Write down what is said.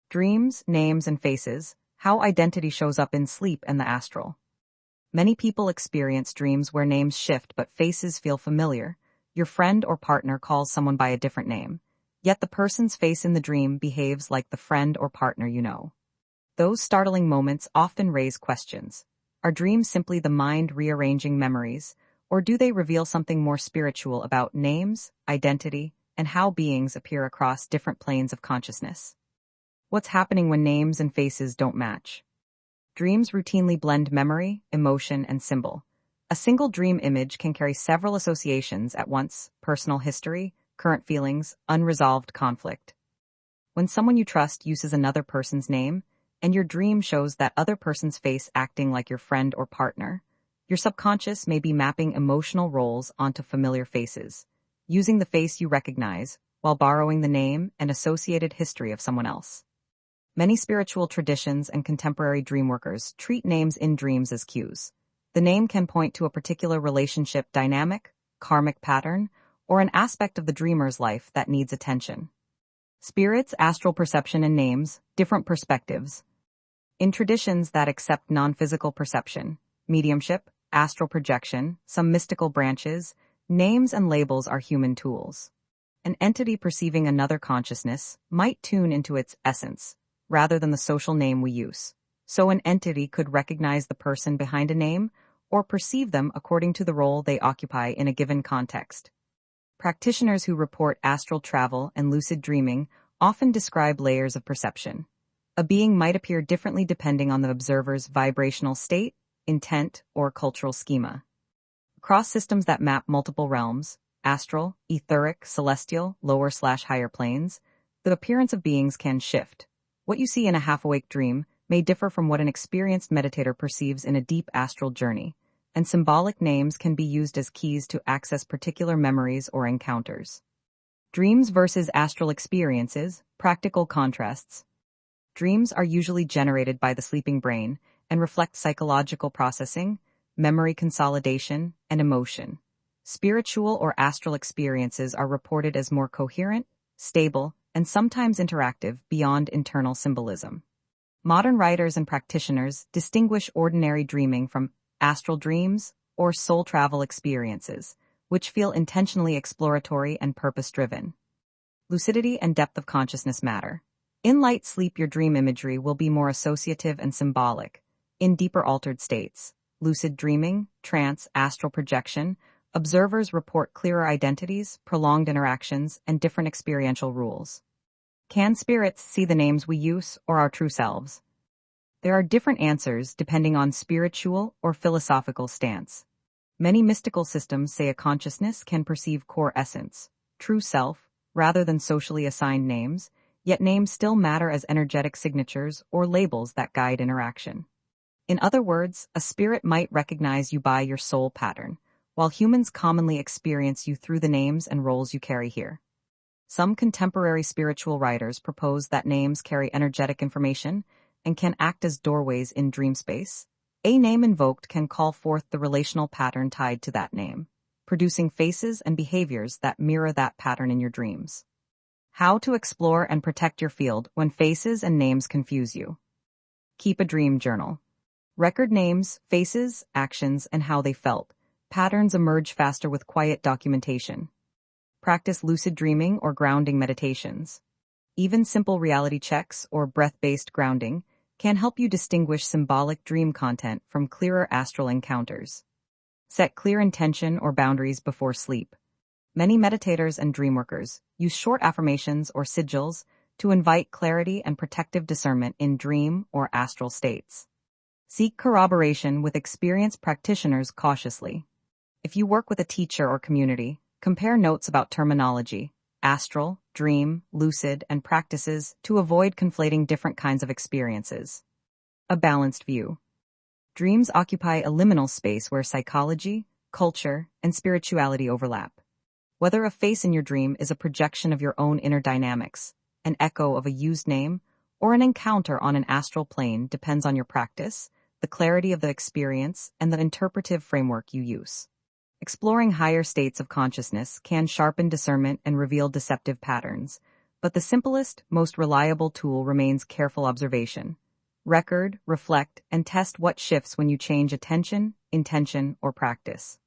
Dreams, names, and faces, how identity shows up in sleep and the astral. Many people experience dreams where names shift but faces feel familiar. Your friend or partner calls someone by a different name, yet the person's face in the dream behaves like the friend or partner you know. Those startling moments often raise questions. Are dreams simply the mind rearranging memories, or do they reveal something more spiritual about names, identity, and how beings appear across different planes of consciousness? What's happening when names and faces don't match? Dreams routinely blend memory, emotion, and symbol. A single dream image can carry several associations at once: personal history, current feelings, unresolved conflict. When someone you trust uses another person's name, and your dream shows that other person's face acting like your friend or partner, your subconscious may be mapping emotional roles onto familiar faces, using the face you recognize while borrowing the name and associated history of someone else. Many spiritual traditions and contemporary dreamworkers treat names in dreams as cues. The name can point to a particular relationship dynamic, karmic pattern, or an aspect of the dreamer's life that needs attention. Spirits, astral perception, and names, different perspectives. In traditions that accept non-physical perception, mediumship, astral projection, some mystical branches, names and labels are human tools. An entity perceiving another consciousness might tune into its essence, rather than the social name we use. So an entity could recognize the person behind a name or perceive them according to the role they occupy in a given context. Practitioners who report astral travel and lucid dreaming often describe layers of perception. A being might appear differently depending on the observer's vibrational state, intent, or cultural schema. Across systems that map multiple realms, astral, etheric, celestial, lower/higher planes, the appearance of beings can shift. What you see in a half-awake dream may differ from what an experienced meditator perceives in a deep astral journey, and symbolic names can be used as keys to access particular memories or encounters. Dreams versus astral experiences, practical contrasts. Dreams are usually generated by the sleeping brain and reflect psychological processing, memory consolidation, and emotion. Spiritual or astral experiences are reported as more coherent, stable, and sometimes interactive beyond internal symbolism. Modern writers and practitioners distinguish ordinary dreaming from astral dreams or soul travel experiences, which feel intentionally exploratory and purpose-driven. Lucidity and depth of consciousness matter. In light sleep, your dream imagery will be more associative and symbolic. In deeper altered states, lucid dreaming, trance, astral projection, observers report clearer identities, prolonged interactions, and different experiential rules. Can spirits see the names we use or our true selves? There are different answers depending on spiritual or philosophical stance. Many mystical systems say a consciousness can perceive core essence, true self, rather than socially assigned names, yet names still matter as energetic signatures or labels that guide interaction. In other words, a spirit might recognize you by your soul pattern, while humans commonly experience you through the names and roles you carry here. Some contemporary spiritual writers propose that names carry energetic information and can act as doorways in dream space. A name invoked can call forth the relational pattern tied to that name, producing faces and behaviors that mirror that pattern in your dreams. How to explore and protect your field when faces and names confuse you. Keep a dream journal. Record names, faces, actions, and how they felt. Patterns emerge faster with quiet documentation. Practice lucid dreaming or grounding meditations. Even simple reality checks or breath-based grounding can help you distinguish symbolic dream content from clearer astral encounters. Set clear intention or boundaries before sleep. Many meditators and dreamworkers use short affirmations or sigils to invite clarity and protective discernment in dream or astral states. Seek corroboration with experienced practitioners cautiously. If you work with a teacher or community, compare notes about terminology, astral, dream, lucid, and practices to avoid conflating different kinds of experiences. A balanced view. Dreams occupy a liminal space where psychology, culture, and spirituality overlap. Whether a face in your dream is a projection of your own inner dynamics, an echo of a used name, or an encounter on an astral plane depends on your practice, the clarity of the experience, and the interpretive framework you use. Exploring higher states of consciousness can sharpen discernment and reveal deceptive patterns, but But the simplest, most reliable tool remains careful observation. Record, reflect, and test what shifts when you change attention, intention, or practice.